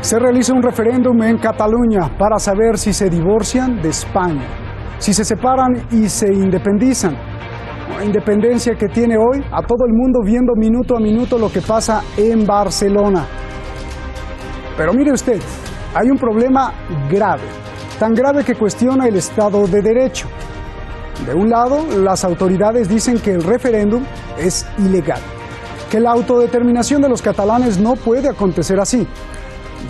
Se realiza un referéndum en Cataluña para saber si se divorcian de España, si se separan y se independizan. Una independencia que tiene hoy a todo el mundo viendo minuto a minuto lo que pasa en Barcelona. Pero mire usted, hay un problema grave, tan grave que cuestiona el Estado de Derecho. De un lado, las autoridades dicen que el referéndum es ilegal, que la autodeterminación de los catalanes no puede acontecer así.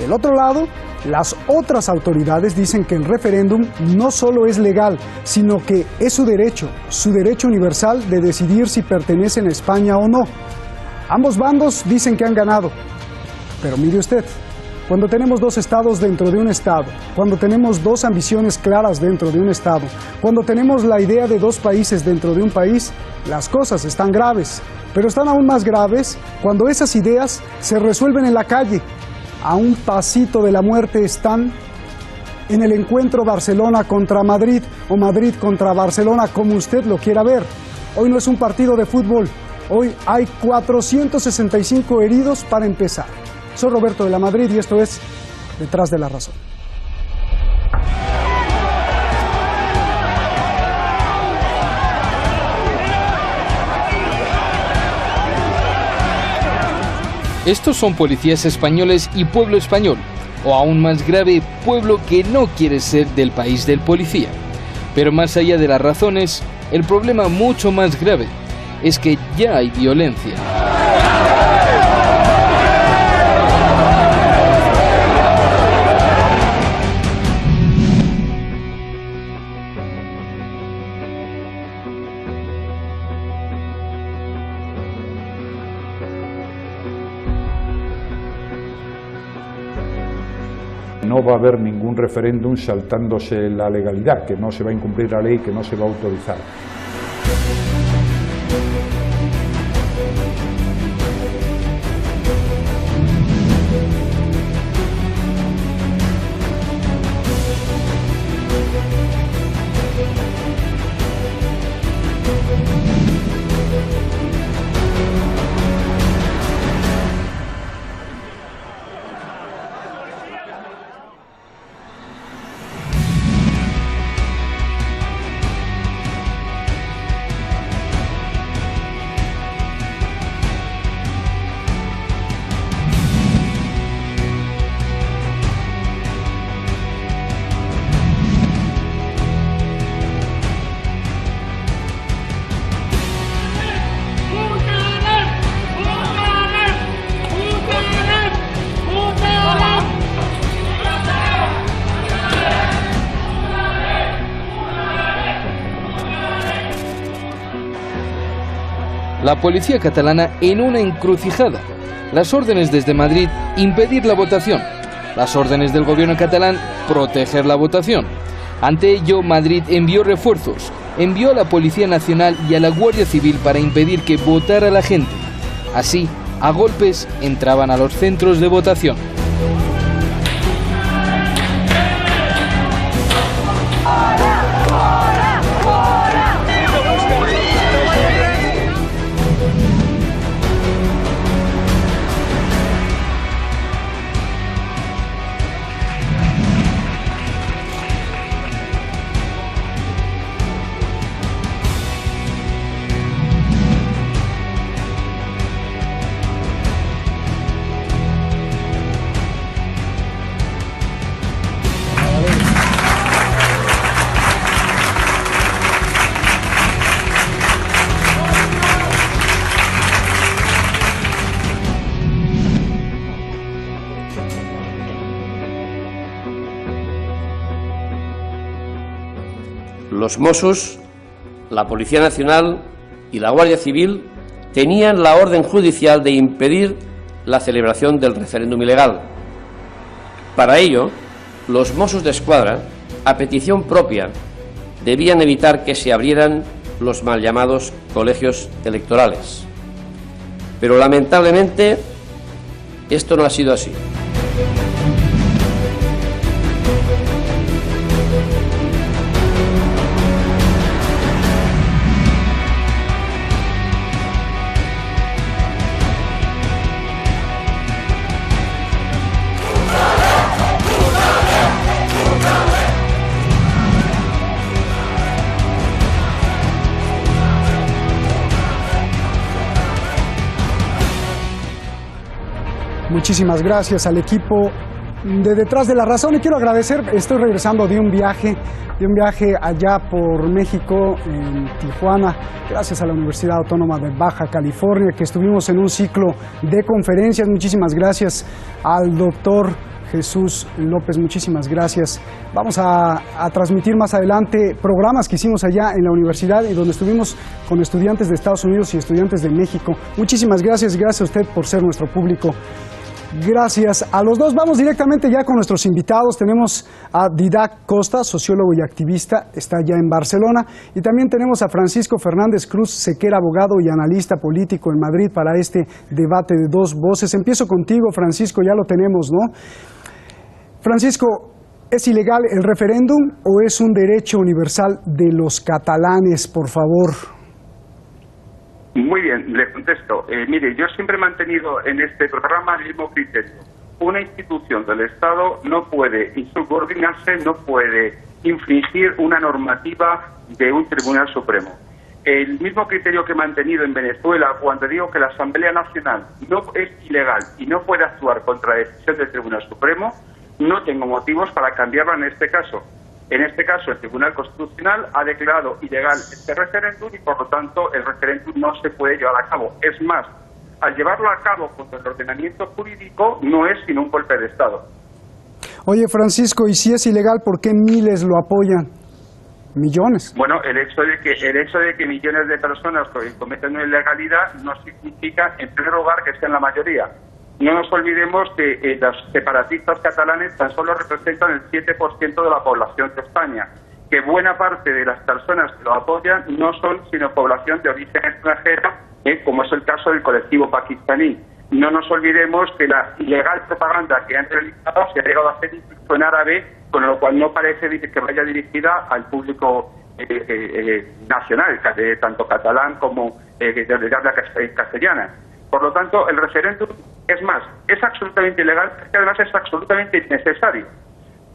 Del otro lado, las otras autoridades dicen que el referéndum no solo es legal, sino que es su derecho universal de decidir si pertenecen a España o no. Ambos bandos dicen que han ganado, pero mire usted, cuando tenemos dos estados dentro de un estado, cuando tenemos dos ambiciones claras dentro de un estado, cuando tenemos la idea de dos países dentro de un país, las cosas están graves. Pero están aún más graves cuando esas ideas se resuelven en la calle. A un pasito de la muerte están en el encuentro Barcelona contra Madrid o Madrid contra Barcelona, como usted lo quiera ver. Hoy no es un partido de fútbol, hoy hay 465 heridos para empezar. Soy Roberto de la Madrid y esto es Detrás de la Razón. Estos son policías españoles y pueblo español, o aún más grave, pueblo que no quiere ser del país del policía. Pero más allá de las razones, el problema mucho más grave es que ya hay violencia. No va a haber ningún referéndum saltándose la legalidad, que no se va a incumplir la ley, que no se va a autorizar. La policía catalana en una encrucijada. Las órdenes desde Madrid, impedir la votación. Las órdenes del gobierno catalán, proteger la votación. Ante ello, Madrid envió refuerzos, envió a la Policía Nacional y a la Guardia Civil para impedir que votara la gente. Así, a golpes, entraban a los centros de votación. Los Mossos, la Policía Nacional y la Guardia Civil tenían la orden judicial de impedir la celebración del referéndum ilegal. Para ello, los Mossos d'Esquadra, a petición propia, debían evitar que se abrieran los mal llamados colegios electorales. Pero lamentablemente, esto no ha sido así. Muchísimas gracias al equipo de Detrás de la Razón, y quiero agradecer, estoy regresando de un viaje allá por México, en Tijuana, gracias a la Universidad Autónoma de Baja California, que estuvimos en un ciclo de conferencias. Muchísimas gracias al doctor Jesús López, muchísimas gracias. Vamos a transmitir más adelante programas que hicimos allá en la universidad y donde estuvimos con estudiantes de Estados Unidos y estudiantes de México. Muchísimas gracias, gracias a usted por ser nuestro público. Gracias a los dos. Vamos directamente ya con nuestros invitados. Tenemos a Didac Costa, sociólogo y activista, está ya en Barcelona. Y también tenemos a Francisco Fernández Cruz Sequera, abogado y analista político en Madrid, para este debate de dos voces. Empiezo contigo, Francisco, ya lo tenemos, ¿no? Francisco, ¿es ilegal el referéndum o es un derecho universal de los catalanes, por favor? Muy bien, le contesto. Mire, yo siempre he mantenido en este programa el mismo criterio. Una institución del Estado no puede insubordinarse, no puede infringir una normativa de un Tribunal Supremo. El mismo criterio que he mantenido en Venezuela cuando digo que la Asamblea Nacional no es ilegal y no puede actuar contra la decisión del Tribunal Supremo, no tengo motivos para cambiarla en este caso. En este caso, el Tribunal Constitucional ha declarado ilegal este referéndum y, por lo tanto, el referéndum no se puede llevar a cabo. Es más, al llevarlo a cabo contra el ordenamiento jurídico no es sino un golpe de Estado. Oye, Francisco, y si es ilegal, ¿por qué miles lo apoyan? Millones. Bueno, el hecho de que millones de personas cometen una ilegalidad no significa, en primer lugar, que sean la mayoría. No nos olvidemos que los separatistas catalanes tan solo representan el 7% de la población de España, que buena parte de las personas que lo apoyan no son sino población de origen extranjero, como es el caso del colectivo pakistaní. No nos olvidemos que la ilegal propaganda que han realizado se ha llegado a hacer incluso en árabe, con lo cual no parece que vaya dirigida al público nacional, tanto catalán como de habla castellana. Por lo tanto, el referéndum, es más, es absolutamente ilegal, que además es absolutamente innecesario,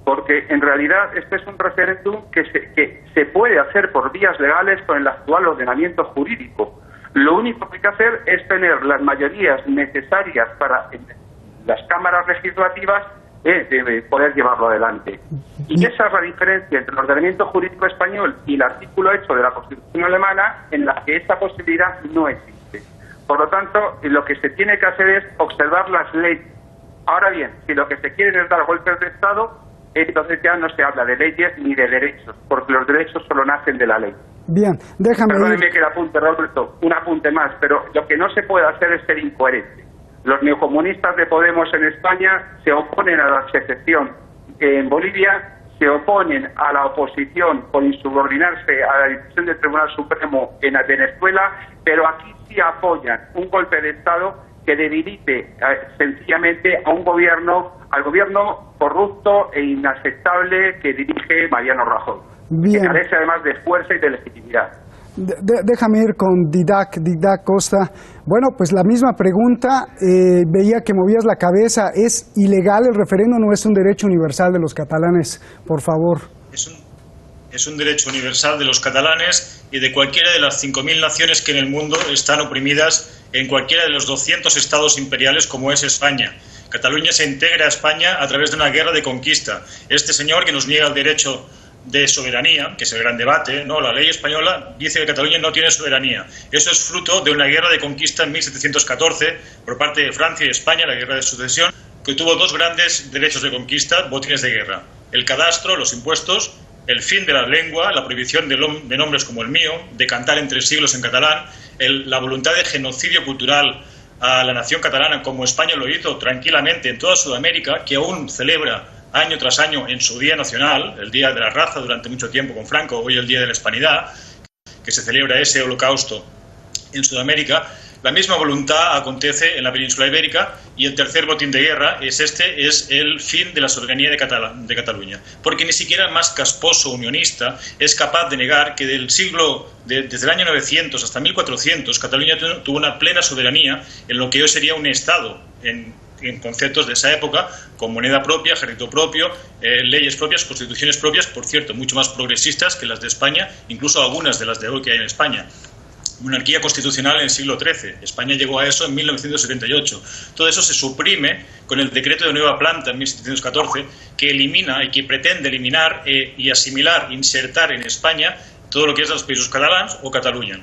porque en realidad este es un referéndum que se puede hacer por vías legales con el actual ordenamiento jurídico. Lo único que hay que hacer es tener las mayorías necesarias para las cámaras legislativas de poder llevarlo adelante. Y esa es la diferencia entre el ordenamiento jurídico español y el artículo 8 de la Constitución alemana, en la que esa posibilidad no existe. Por lo tanto, lo que se tiene que hacer es observar las leyes. Ahora bien, si lo que se quieren es dar golpes de Estado, entonces ya no se habla de leyes ni de derechos, porque los derechos solo nacen de la ley. Bien, déjame... Perdóneme que le apunte, Roberto, un apunte más, pero lo que no se puede hacer es ser incoherente. Los neocomunistas de Podemos en España se oponen a la secesión en Bolivia, se oponen a la oposición por insubordinarse a la decisión del Tribunal Supremo en Venezuela, pero aquí sí apoyan un golpe de Estado que debilite sencillamente a al gobierno corrupto e inaceptable que dirige Mariano Rajoy. Bien. Que carece además de fuerza y de legitimidad. Déjame ir con Didac Costa. Bueno, pues la misma pregunta, veía que movías la cabeza. ¿Es ilegal el referéndum o es un derecho universal de los catalanes? Por favor. Es un derecho universal de los catalanes y de cualquiera de las 5.000 naciones que en el mundo están oprimidas en cualquiera de los 200 estados imperiales como es España. Cataluña se integra a España a través de una guerra de conquista. Este señor que nos niega el derecho de soberanía, que es el gran debate, ¿no? La ley española dice que Cataluña no tiene soberanía. Eso es fruto de una guerra de conquista en 1714 por parte de Francia y España, la guerra de sucesión, que tuvo dos grandes derechos de conquista, botines de guerra: el cadastro, los impuestos, el fin de la lengua, la prohibición de nombres como el mío, de cantar entre siglos en catalán, la voluntad de genocidio cultural a la nación catalana, como España lo hizo tranquilamente en toda Sudamérica, que aún celebra año tras año en su Día Nacional, el Día de la Raza durante mucho tiempo con Franco, hoy el Día de la Hispanidad, que se celebra ese holocausto en Sudamérica. La misma voluntad acontece en la península ibérica, y el tercer botín de guerra es el fin de la soberanía de Cataluña, porque ni siquiera el más casposo unionista es capaz de negar que desde el año 900 hasta 1400 Cataluña tuvo una plena soberanía en lo que hoy sería un Estado, en conceptos de esa época, con moneda propia, ejército propio, leyes propias, constituciones propias, por cierto, mucho más progresistas que las de España, incluso algunas de las de hoy que hay en España. monarquía constitucional en el siglo XIII. España llegó a eso en 1978. Todo eso se suprime con el decreto de nueva planta en 1714, que elimina y que pretende eliminar y asimilar, insertar en España todo lo que es los països catalans o Cataluña.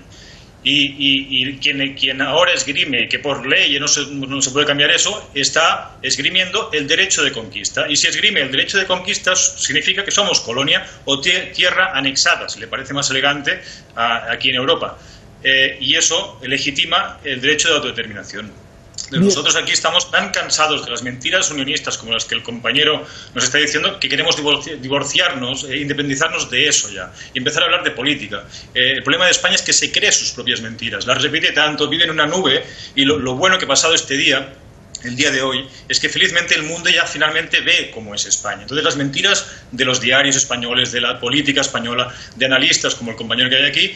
Y quien ahora esgrime que por ley no se puede cambiar eso, está esgrimiendo el derecho de conquista. Y si esgrime el derecho de conquista, significa que somos colonia o tierra anexada, si le parece más elegante, aquí en Europa. Y eso legitima el derecho de autodeterminación. Nosotros aquí estamos tan cansados de las mentiras unionistas como las que el compañero nos está diciendo, que queremos divorciarnos, independizarnos de eso ya y empezar a hablar de política. El problema de España es que se cree sus propias mentiras, las repite tanto, vive en una nube, y lo bueno que ha pasado este día, el día de hoy, es que felizmente el mundo ya finalmente ve cómo es España. Entonces las mentiras de los diarios españoles, de la política española, de analistas como el compañero que hay aquí,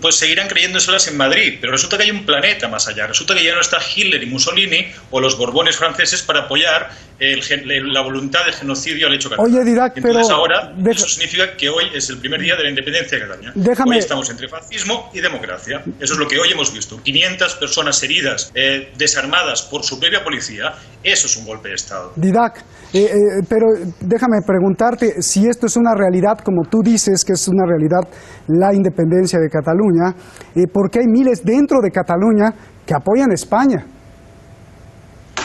pues seguirán creyéndoselas en Madrid, pero resulta que hay un planeta más allá, resulta que ya no está Hitler y Mussolini o los Borbones franceses para apoyar la voluntad de genocidio al hecho catalán. Oye, Didac, entonces pero ahora eso significa que hoy es el primer día de la independencia de Cataluña. Hoy estamos entre fascismo y democracia. Eso es lo que hoy hemos visto. 500 personas heridas, desarmadas por su propia policía. Eso es un golpe de Estado. Didac, pero déjame preguntarte si esto es una realidad, como tú dices que es una realidad la independencia de Cataluña, porque hay miles dentro de Cataluña que apoyan a España.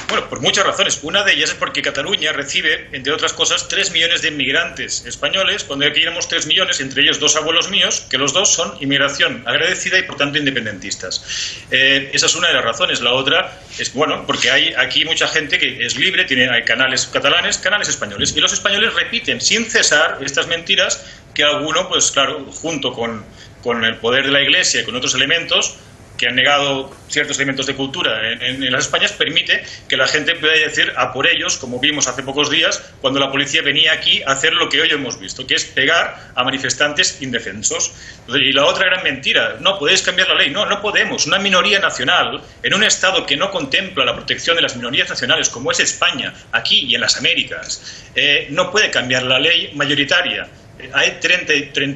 Bueno, por muchas razones. Una de ellas es porque Cataluña recibe, entre otras cosas, 3 millones de inmigrantes españoles, cuando aquí éramos 3 millones, entre ellos 2 abuelos míos, que los 2 son inmigración agradecida y, por tanto, independentistas. Esa es una de las razones. La otra es, bueno, porque hay aquí mucha gente que es libre, hay canales catalanes, canales españoles, y los españoles repiten sin cesar estas mentiras que alguno, pues claro, junto con el poder de la Iglesia y con otros elementos que han negado ciertos elementos de cultura en las Españas, permite que la gente pueda decir a por ellos, como vimos hace pocos días, cuando la policía venía aquí a hacer lo que hoy hemos visto, que es pegar a manifestantes indefensos. Y la otra gran mentira, no podéis cambiar la ley. No podemos. Una minoría nacional, en un Estado que no contempla la protección de las minorías nacionales, como es España, aquí y en las Américas, no puede cambiar la ley mayoritaria. Hay 30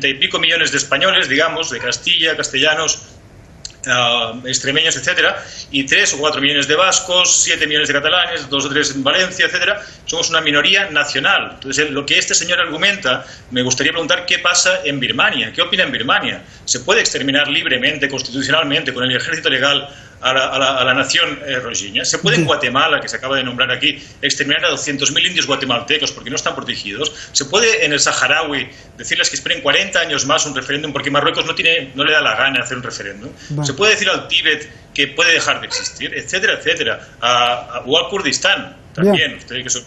y pico millones de españoles, digamos, de Castilla, castellanos, extremeños, etcétera, y 3 o 4 millones de vascos, 7 millones de catalanes, 2 o 3 en Valencia, etcétera. Somos una minoría nacional. Entonces, lo que este señor argumenta, me gustaría preguntar qué pasa en Birmania, qué opina en Birmania. ¿Se puede exterminar libremente, constitucionalmente, con el ejército legal a la nación rohingya? ¿Se puede en Guatemala, que se acaba de nombrar aquí, exterminar a 200.000 indios guatemaltecos porque no están protegidos? ¿Se puede en el saharaui decirles que esperen 40 años más un referéndum porque Marruecos no le da la gana hacer un referéndum? ¿Se puede decir al Tíbet que puede dejar de existir? Etcétera, etcétera. O al Kurdistán también. Ustedes que son...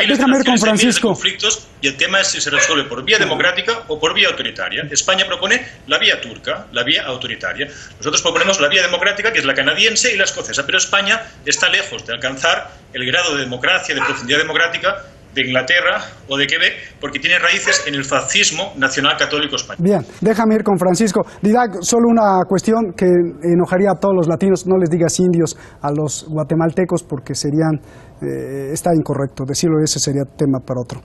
Déjame ir con Francisco. Conflictos, y el tema es si se resuelve por vía democrática o por vía autoritaria. España propone la vía turca, la vía autoritaria. Nosotros proponemos la vía democrática, que es la canadiense y la escocesa, pero España está lejos de alcanzar el grado de democracia, de profundidad democrática de Inglaterra o de Quebec, porque tiene raíces en el fascismo nacional católico español. Bien, déjame ir con Francisco. Didac, solo una cuestión que enojaría a todos los latinos: no les digas indios a los guatemaltecos porque está incorrecto decirlo, ese sería tema para otro.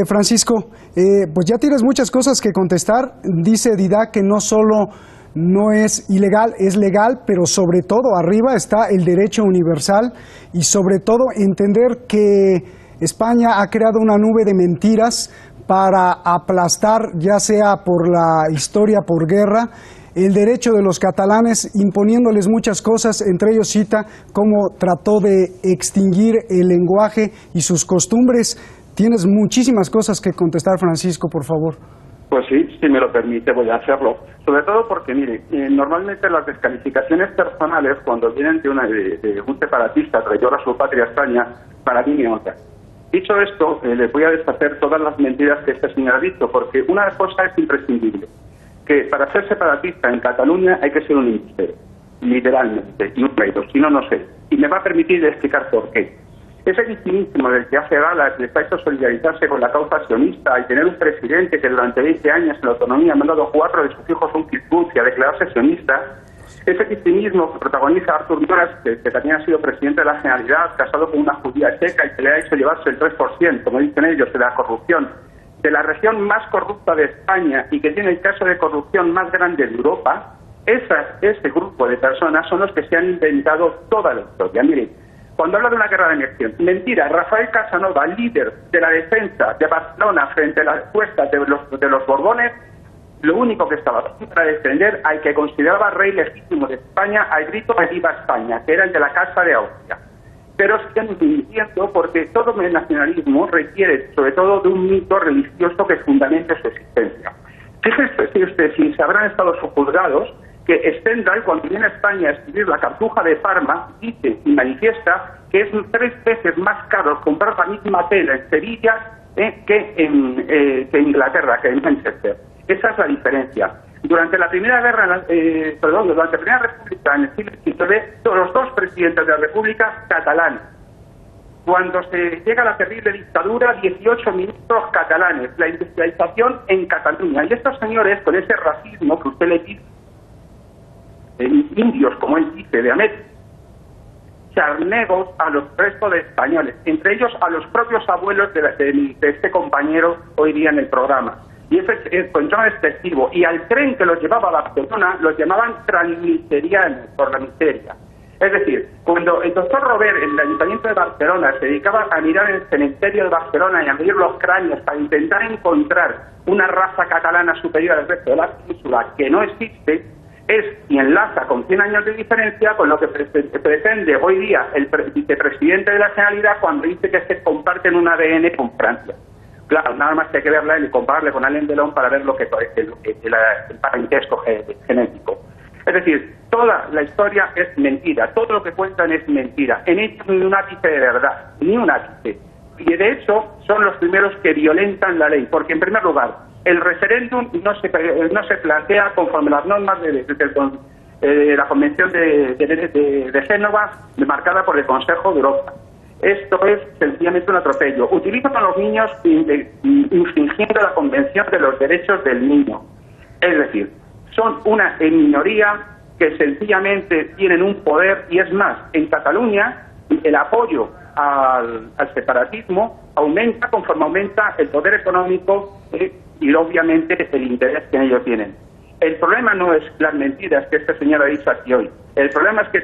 Francisco, pues ya tienes muchas cosas que contestar. Dice Didac que no solo no es ilegal, es legal, pero sobre todo arriba está el derecho universal y sobre todo entender que España ha creado una nube de mentiras para aplastar, ya sea por la historia, por guerra, el derecho de los catalanes, imponiéndoles muchas cosas. Entre ellos cita cómo trató de extinguir el lenguaje y sus costumbres. Tienes muchísimas cosas que contestar, Francisco, por favor. Pues sí, si me lo permite voy a hacerlo. Sobre todo porque, mire, normalmente las descalificaciones personales, cuando vienen de un separatista traidor a su patria España, para mí me otra. Dicho esto, les voy a deshacer todas las mentiras que este señor ha dicho, porque una cosa es imprescindible, que para ser separatista en Cataluña hay que ser un embustero, literalmente, y un traidor, si no, no sé. Y me va a permitir explicar por qué. Ese victimismo del que hace gala, que está hecho solidarizarse con la causa sionista y tener un presidente que durante 20 años en la autonomía ha mandado 4 de sus hijos a un kibbutz y a declararse sionista, ese victimismo que protagoniza Artur Mas, que también ha sido presidente de la Generalidad, casado con una judía checa y que le ha hecho llevarse el 3%, como dicen ellos, de la corrupción de la región más corrupta de España y que tiene el caso de corrupción más grande de Europa, ese grupo de personas son los que se han inventado toda la historia. Miren, cuando habla de una guerra de energía, mentira, Rafael Casanova, líder de la defensa de Barcelona frente a las cuestas de los Borbones, lo único que estaba para defender al que consideraba rey legítimo de España, al grito de Viva España, que era el de la Casa de Austria. Pero siguen mintiendo porque todo el nacionalismo requiere sobre todo de un mito religioso que fundamente su existencia. Fíjese usted, si se habrán estado juzgados, que Stendhal, cuando viene a España a escribir La Cartuja de Parma, dice y manifiesta que es 3 veces más caro comprar la misma tela en Sevilla que en Inglaterra, que en Manchester. Esa es la diferencia. Durante la Primera durante la Primera República, en el siglo XIX, los 2 presidentes de la República catalanes. Cuando se llega a la terrible dictadura, 18 ministros catalanes, la industrialización en Cataluña. Y estos señores, con ese racismo que usted le dice, indios, como él dice, de América, charnegos a los restos de españoles, entre ellos a los propios abuelos de este compañero hoy día en el programa. Y ese encontró excesivo. Y al tren que los llevaba a Barcelona los llamaban transmiserianos por la miseria. Es decir, cuando el doctor Robert, en el Ayuntamiento de Barcelona, se dedicaba a mirar el cementerio de Barcelona y a medir los cráneos para intentar encontrar una raza catalana superior al resto de la península que no existe, y enlaza con 100 años de diferencia con lo que pretende hoy día el vicepresidente de la Generalidad cuando dice que se comparten un ADN con Francia. Claro, nada más que hay que verla y compararle con Alain Delon para ver lo que el parentesco genético. Es decir, toda la historia es mentira, todo lo que cuentan es mentira. En ellos ni un ápice de verdad, ni un ápice. Y de hecho son los primeros que violentan la ley, porque en primer lugar, el referéndum no se plantea conforme las normas de la Convención de Génova, marcada por el Consejo de Europa. Esto es sencillamente un atropello. Utilizan a los niños infringiendo la Convención de los Derechos del Niño. Es decir, son una minoría que sencillamente tienen un poder, y es más, en Cataluña el apoyo al separatismo aumenta conforme aumenta el poder económico y obviamente el interés que ellos tienen. El problema no es las mentiras que este señor ha dicho aquí hoy. El problema es que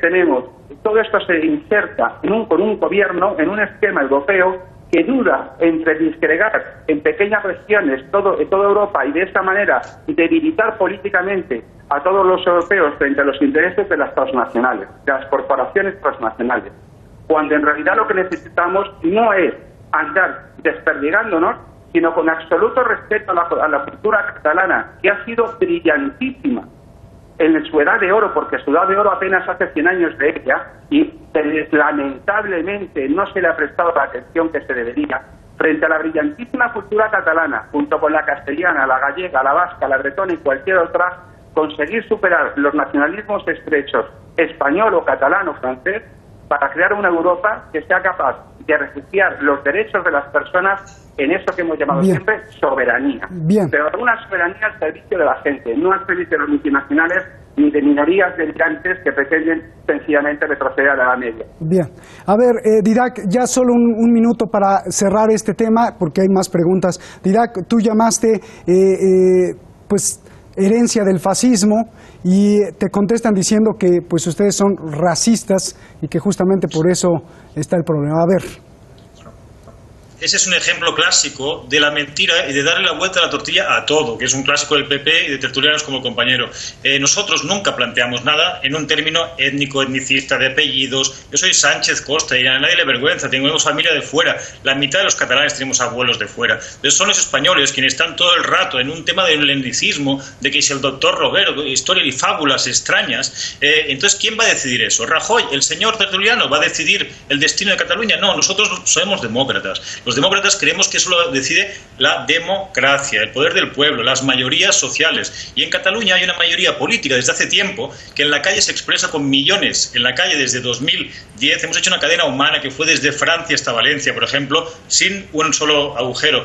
todo esto se inserta con un gobierno, en un esquema europeo que duda entre disgregar en pequeñas regiones toda Europa y de esa manera debilitar políticamente a todos los europeos frente a los intereses de las transnacionales, de las corporaciones transnacionales. Cuando en realidad lo que necesitamos no es andar desperdigándonos, sino con absoluto respeto a la cultura catalana, que ha sido brillantísima en su edad de oro, porque su edad de oro apenas hace 100 años de ella, y lamentablemente no se le ha prestado la atención que se debería, frente a la brillantísima cultura catalana, junto con la castellana, la gallega, la vasca, la bretona y cualquier otra, conseguir superar los nacionalismos estrechos español o catalán o francés, para crear una Europa que sea capaz de refugiar los derechos de las personas en eso que hemos llamado siempre soberanía. Pero una soberanía al servicio de la gente, no al servicio de los multinacionales ni de minorías delirantes que pretenden sencillamente retroceder a la Edad Media. Bien. A ver, Didac, ya solo un minuto para cerrar este tema, porque hay más preguntas. Didac, tú llamaste, herencia del fascismo, y te contestan diciendo que pues ustedes son racistas y que justamente por eso está el problema. A ver. Ese es un ejemplo clásico de la mentira y de darle la vuelta a la tortilla a todo, que es un clásico del PP y de tertulianos como el compañero. Nosotros nunca planteamos nada en un término étnico, etnicista, de apellidos. Yo soy Sánchez Costa y a nadie le vergüenza, tenemos familia de fuera. La mitad de los catalanes tenemos abuelos de fuera. Entonces son los españoles quienes están todo el rato en un tema del etnicismo, de que si el doctor Roberto, historia y fábulas extrañas. Entonces, ¿quién va a decidir eso? ¿Rajoy, el señor tertuliano, va a decidir el destino de Cataluña? No, nosotros somos demócratas. Los demócratas creemos que eso lo decide la democracia, el poder del pueblo, las mayorías sociales. Y en Cataluña hay una mayoría política desde hace tiempo que en la calle se expresa con millones. En la calle desde 2010 hemos hecho una cadena humana que fue desde Francia hasta Valencia, por ejemplo, sin un solo agujero.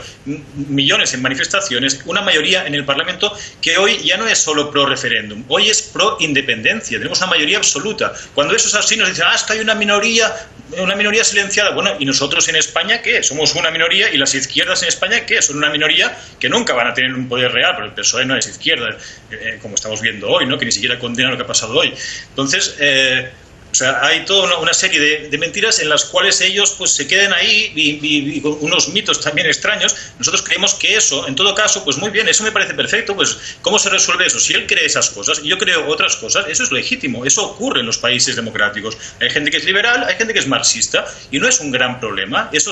Millones en manifestaciones, una mayoría en el Parlamento que hoy ya no es solo pro referéndum, hoy es pro independencia. Tenemos una mayoría absoluta. Cuando eso es así nos dicen, es que hay una minoría silenciada. Bueno, ¿y nosotros en España qué? Somos una minoría, y las izquierdas en España, ¿qué? Son una minoría que nunca van a tener un poder real, pero el PSOE no es izquierda, como estamos viendo hoy, ¿no? Que ni siquiera condena lo que ha pasado hoy. Entonces, o sea, hay toda una serie de mentiras en las cuales ellos pues se queden ahí y con unos mitos también extraños. Nosotros creemos que eso, en todo caso, pues muy bien, eso me parece perfecto. Pues ¿cómo se resuelve eso? Si él cree esas cosas y yo creo otras cosas, eso es legítimo, eso ocurre en los países democráticos. Hay gente que es liberal, hay gente que es marxista, y no es un gran problema. Eso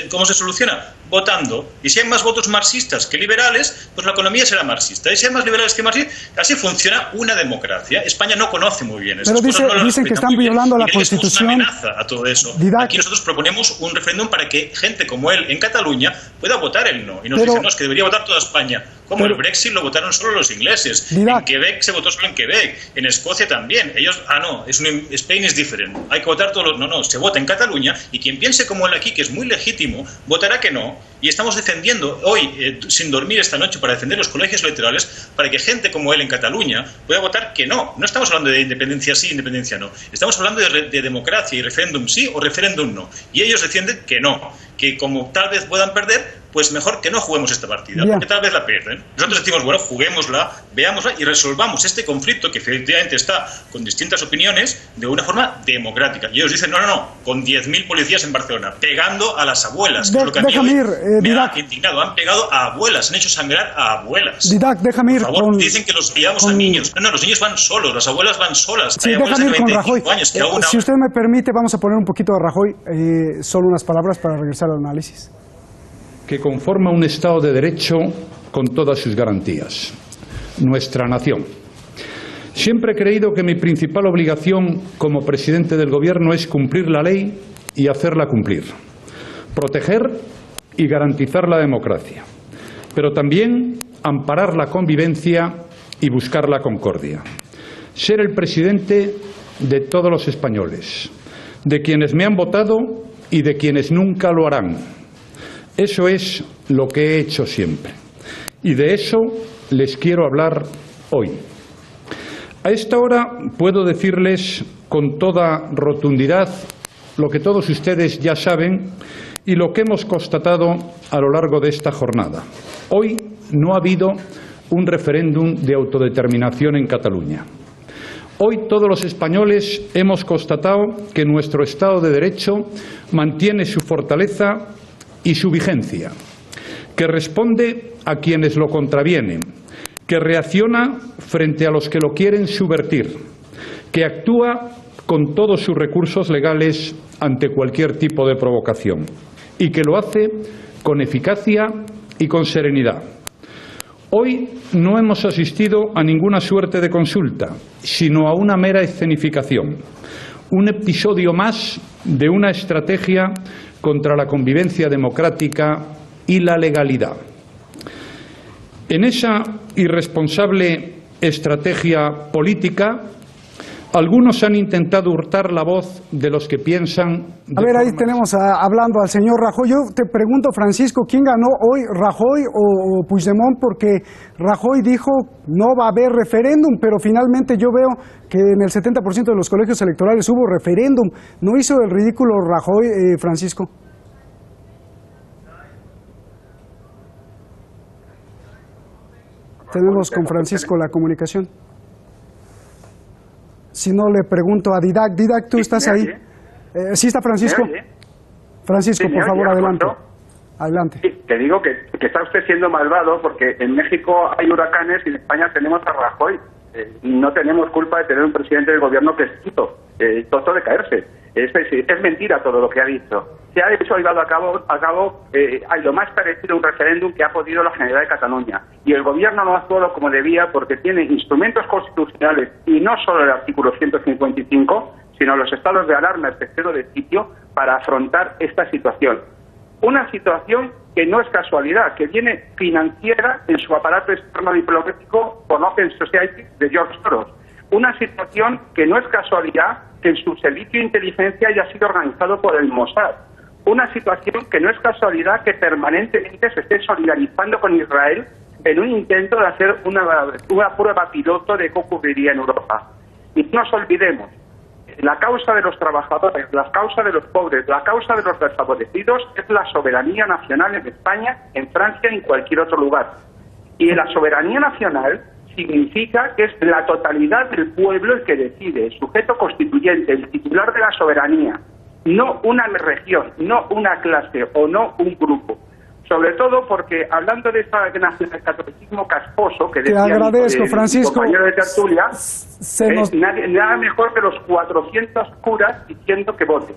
¿cómo se soluciona? Votando. Y si hay más votos marxistas que liberales, pues la economía será marxista. Y si hay más liberales que marxistas, así funciona una democracia. España no conoce muy bien esas cosas. No dicen que están violando la Constitución. Una amenaza a todo eso. Aquí nosotros proponemos un referéndum para que gente como él en Cataluña pueda votar el no. Y nos dicen, no, es que debería votar toda España. Como el Brexit lo votaron solo los ingleses. En Quebec se votó solo en Quebec. En Escocia también. Ellos, no, Spain is different. Hay que votar todos los... No, se vota en Cataluña, y quien piense como él aquí, que es muy legítimo, votará que no. Y estamos defendiendo hoy, sin dormir esta noche, para defender los colegios electorales, para que gente como él en Cataluña pueda votar que no. No estamos hablando de independencia sí, independencia no. Estamos hablando de democracia y referéndum sí o referéndum no. Y ellos defienden que no. Que como tal vez puedan perder, pues mejor que no juguemos esta partida, porque tal vez la pierden. Nosotros decimos, bueno, juguémosla, veámosla y resolvamos este conflicto que efectivamente está con distintas opiniones de una forma democrática. Y ellos dicen, no, con 10.000 policías en Barcelona, pegando a las abuelas. Que es lo que a mí me ha indignado. Han pegado a abuelas, han hecho sangrar a abuelas. Déjame ir. Por favor, dicen que los guiamos a niños. No, los niños van solos, las abuelas van solas. Sí, déjame ir con Rajoy. Si usted me permite, vamos a poner un poquito de Rajoy, solo unas palabras para regresar al análisis. Que conforma un Estado de Derecho con todas sus garantías, nuestra nación. Siempre he creído que mi principal obligación como presidente del Gobierno es cumplir la ley y hacerla cumplir, proteger y garantizar la democracia, pero también amparar la convivencia y buscar la concordia. Ser el presidente de todos los españoles, de quienes me han votado y de quienes nunca lo harán. Eso es lo que he hecho siempre. Y de eso les quiero hablar hoy. A esta hora puedo decirles con toda rotundidad lo que todos ustedes ya saben y lo que hemos constatado a lo largo de esta jornada. Hoy no ha habido un referéndum de autodeterminación en Cataluña. Hoy todos los españoles hemos constatado que nuestro Estado de Derecho mantiene su fortaleza y su vigencia, que responde a quienes lo contravienen, que reacciona frente a los que lo quieren subvertir, que actúa con todos sus recursos legales ante cualquier tipo de provocación y que lo hace con eficacia y con serenidad. Hoy no hemos asistido a ninguna suerte de consulta, sino a una mera escenificación, un episodio más de una estrategia contra la convivencia democrática y la legalidad. En esa irresponsable estrategia política, algunos han intentado hurtar la voz de los que piensan... A ver, ahí tenemos hablando al señor Rajoy. Yo te pregunto, Francisco, ¿quién ganó hoy, Rajoy o Puigdemont? Porque Rajoy dijo no va a haber referéndum, pero finalmente yo veo que en el 70% de los colegios electorales hubo referéndum. ¿No hizo el ridículo Rajoy, Francisco? Tenemos con Francisco la comunicación. Si no, le pregunto a Didac. Didac, ¿tú estás ahí? ¿Sí está Francisco? Francisco, por favor, adelante. Adelante. Sí, te digo que está usted siendo malvado porque en México hay huracanes y en España tenemos a Rajoy. No tenemos culpa de tener un presidente del gobierno que es tonto de caerse. Es mentira todo lo que ha dicho. Se ha hecho llevado a cabo lo más parecido a un referéndum que ha podido la Generalidad de Cataluña. Y el gobierno no ha actuado como debía porque tiene instrumentos constitucionales y no solo el artículo 155, sino los estados de alarma, el tercero de sitio, para afrontar esta situación. Una situación que no es casualidad, que viene financiera en su aparato externo diplomático por Open Society de George Soros. Una situación que no es casualidad que en su servicio de inteligencia haya sido organizado por el Mossad. Una situación que no es casualidad que permanentemente se esté solidarizando con Israel en un intento de hacer una prueba piloto de qué ocurriría en Europa. Y no nos olvidemos, la causa de los trabajadores, la causa de los pobres, la causa de los desfavorecidos es la soberanía nacional en España, en Francia y en cualquier otro lugar. Y la soberanía nacional significa que es la totalidad del pueblo el que decide, el sujeto constituyente, el titular de la soberanía, no una región, no una clase o no un grupo. Sobre todo porque, hablando de este nacionalcatolicismo casposo que decía te agradezco, Francisco, compañero de tertulia, nada mejor que los 400 curas diciendo que vote.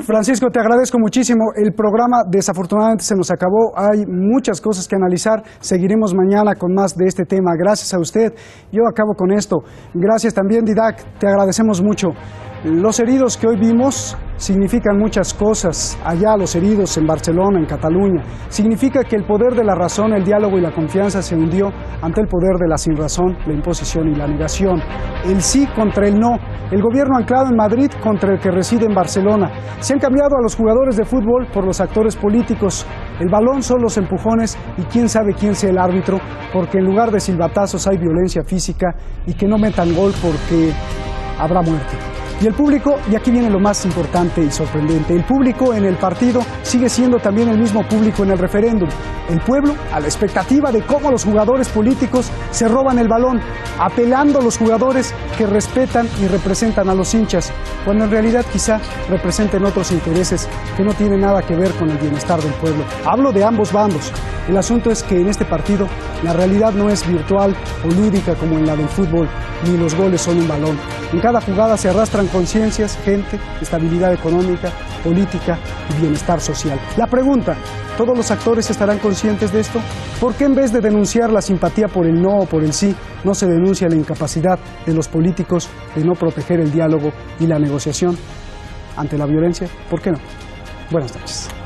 Francisco, te agradezco muchísimo. El programa desafortunadamente se nos acabó. Hay muchas cosas que analizar. Seguiremos mañana con más de este tema. Gracias a usted. Yo acabo con esto. Gracias también, Didac. Te agradecemos mucho. Los heridos que hoy vimos significan muchas cosas. Allá los heridos en Barcelona, en Cataluña. Significa que el poder de la razón, el diálogo y la confianza se hundió ante el poder de la sinrazón, la imposición y la negación. El sí contra el no. El gobierno anclado en Madrid contra el que reside en Barcelona. Se han cambiado a los jugadores de fútbol por los actores políticos. El balón son los empujones y quién sabe quién sea el árbitro, porque en lugar de silbatazos hay violencia física y que no metan gol porque habrá muerte. Y el público, y aquí viene lo más importante y sorprendente, el público en el partido sigue siendo también el mismo público en el referéndum. El pueblo, a la expectativa de cómo los jugadores políticos se roban el balón, apelando a los jugadores que respetan y representan a los hinchas, cuando en realidad quizá representen otros intereses que no tienen nada que ver con el bienestar del pueblo. Hablo de ambos bandos. El asunto es que en este partido la realidad no es virtual o lúdica como en la del fútbol, ni los goles son un balón. En cada jugada se arrastran conciencias, gente, estabilidad económica, política y bienestar social. La pregunta, ¿todos los actores estarán conscientes de esto? ¿Por qué en vez de denunciar la simpatía por el no o por el sí, no se denuncia la incapacidad de los políticos de no proteger el diálogo y la negociación ante la violencia? ¿Por qué no? Buenas noches.